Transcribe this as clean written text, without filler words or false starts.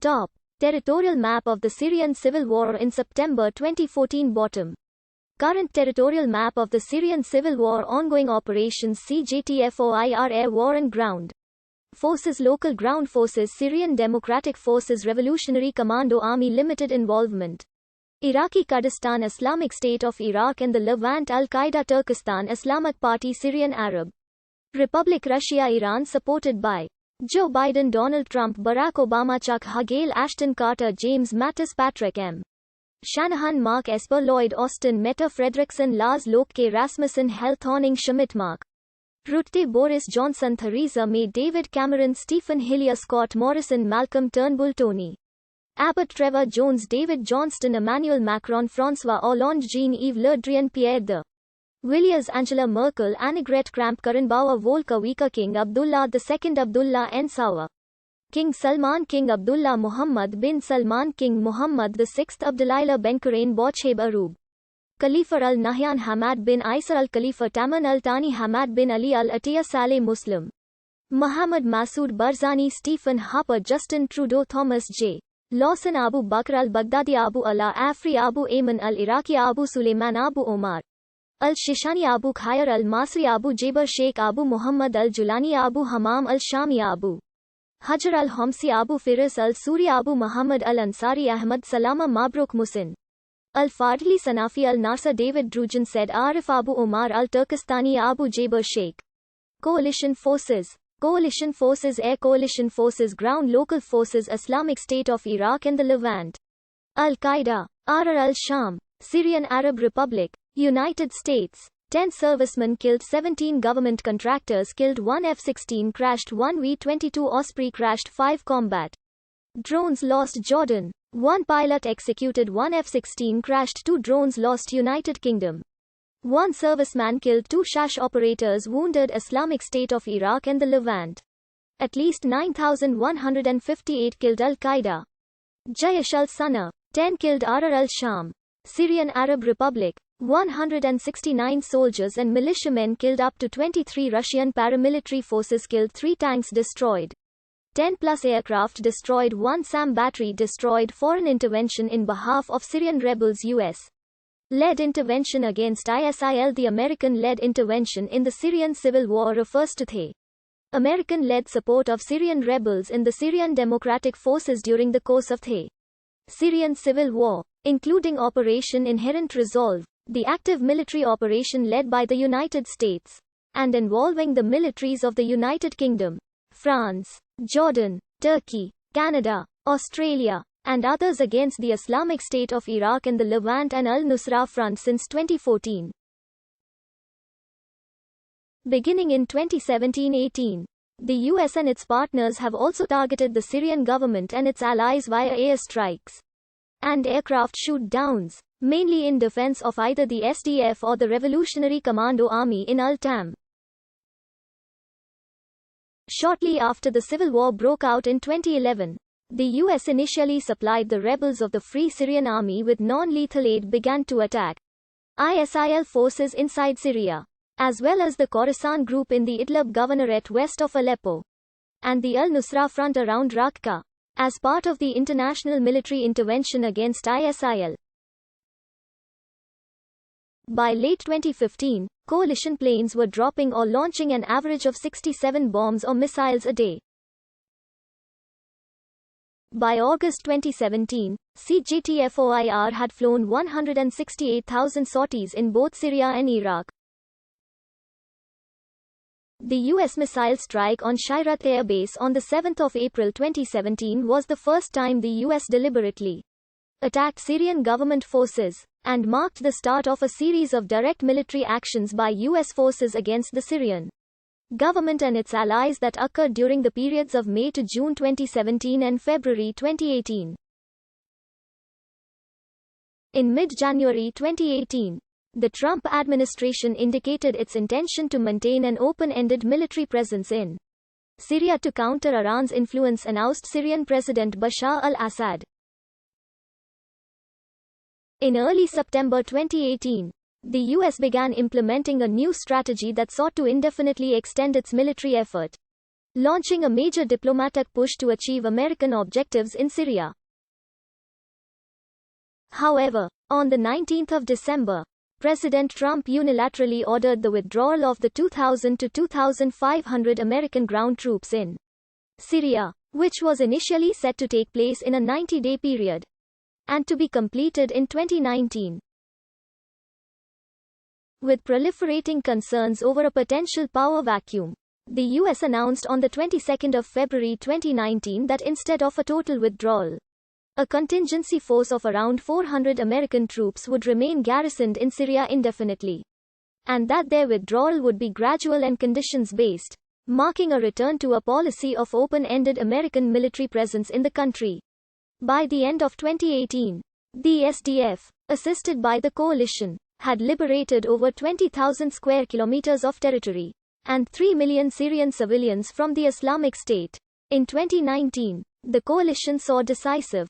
Top. Territorial map of the Syrian civil war in September 2014. Bottom. Current territorial map of the Syrian civil war. Ongoing operations. CJTFOIR Air War and Ground Forces. Local ground forces. Syrian Democratic Forces. Revolutionary Commando Army. Limited involvement. Iraqi Kurdistan, Islamic State of Iraq and the Levant, Al-Qaeda, Turkestan, Islamic Party, Syrian Arab Republic, Russia, Iran. Supported by Joe Biden, Donald Trump, Barack Obama, Chuck Hagel, Ashton Carter, James Mattis, Patrick M. Shanahan, Mark Esper, Lloyd Austin, Mette Frederiksen, Lars Lopke Rasmussen, Helle Thorning Schmidt, Mark Rutte, Boris Johnson, Theresa May, David Cameron, Stephen Hillier, Scott Morrison, Malcolm Turnbull, Tony Abbott, Trevor Jones, David Johnston, Emmanuel Macron, François Hollande, Jean-Yves Le Drian, Pierre de Villiers, Angela Merkel, Annegret Kramp-Karrenbauer, Volker Wieker, King Abdullah II, Abdullah N. Saud, King Salman, King Abdullah, Muhammad bin Salman, King Muhammad VI, Abdullah Ben Qurain, Bocheb Arub, Khalifa al-Nahyan, Hamad bin Isa al-Khalifa, Taman al-Thani, Hamad bin Ali al-Attiyah, Saleh Muslim, Muhammad Masood Barzani, Stephen Harper, Justin Trudeau, Thomas J. Lawson, Abu Bakr al-Baghdadi, Abu Allah Afri, Abu Ayman al-Iraqi, Abu Suleiman, Abu Omar al-Shishani, Abu Khair al-Masri, Abu Jaber Sheikh, Abu Muhammad al-Julani, Abu Hammam al-Shami, Abu Hajar al-Homsi, Abu Firas al-Suri, Abu Muhammad al-Ansari, Ahmad Salama Mabruk Musin al-Fadli, Sanafi al-Narsa. David Drugan said Arif, Abu Omar al-Turkestani, Abu Jaber Sheikh. Coalition Forces. Coalition Forces, Air Coalition Forces, Ground Local Forces, Islamic State of Iraq and the Levant, Al-Qaeda, Ahrar al-Sham, Syrian Arab Republic, United States. 10 servicemen killed, 17 government contractors killed, 1 F-16 crashed, 1 V-22 Osprey crashed, 5 combat drones lost, Jordan. 1 pilot executed, 1 F-16 crashed, 2 drones lost, United Kingdom. 1 serviceman killed, 2 Shash operators wounded, Islamic State of Iraq and the Levant. At least 9,158 killed, Al-Qaeda. Jaysh al-Sana. 10 killed, Ahrar al-Sham, Syrian Arab Republic. 169 soldiers and militiamen killed, up to 23 Russian paramilitary forces killed, 3 tanks destroyed. 10 plus aircraft destroyed, 1 SAM battery destroyed. Foreign intervention in behalf of Syrian rebels. US-led intervention against ISIL. The American-led intervention in the Syrian civil war refers to the American-led support of Syrian rebels in the Syrian Democratic Forces during the course of the Syrian civil war, including Operation Inherent Resolve, the active military operation led by the United States, and involving the militaries of the United Kingdom, France, Jordan, Turkey, Canada, Australia, and others against the Islamic State of Iraq and the Levant and al-Nusra Front since 2014. Beginning in 2017-18, the US and its partners have also targeted the Syrian government and its allies via airstrikes and aircraft shoot-downs, mainly in defense of either the SDF or the Revolutionary Commando Army in Al-Tam. Shortly after the civil war broke out in 2011, the US initially supplied the rebels of the Free Syrian Army with non-lethal aid, began to attack ISIL forces inside Syria, as well as the Khorasan group in the Idlib Governorate west of Aleppo, and the al-Nusra Front around Raqqa, as part of the international military intervention against ISIL. By late 2015, coalition planes were dropping or launching an average of 67 bombs or missiles a day. By August 2017, CJTFOIR had flown 168,000 sorties in both Syria and Iraq. The U.S. missile strike on Shayrat Air Base on 7 April 2017 was the first time the U.S. deliberately attacked Syrian government forces, and marked the start of a series of direct military actions by U.S. forces against the Syrian government and its allies that occurred during the periods of May to June 2017 and February 2018. In mid-January 2018, the Trump administration indicated its intention to maintain an open-ended military presence in Syria to counter Iran's influence and oust Syrian President Bashar al-Assad. In early September 2018, the U.S. began implementing a new strategy that sought to indefinitely extend its military effort launching a major diplomatic push to achieve American objectives in Syria. However, on the 19th of December, President Trump unilaterally ordered the withdrawal of the 2,000 to 2,500 American ground troops in Syria, which was initially set to take place in a 90-day period, and to be completed in 2019. With proliferating concerns over a potential power vacuum, the U.S. announced on the 22nd of February 2019 that instead of a total withdrawal, a contingency force of around 400 American troops would remain garrisoned in Syria indefinitely, and that their withdrawal would be gradual and conditions-based, marking a return to a policy of open-ended American military presence in the country. By the end of 2018, the SDF, assisted by the coalition, had liberated over 20,000 square kilometers of territory, and 3 million Syrian civilians from the Islamic State. In 2019, the coalition saw decisive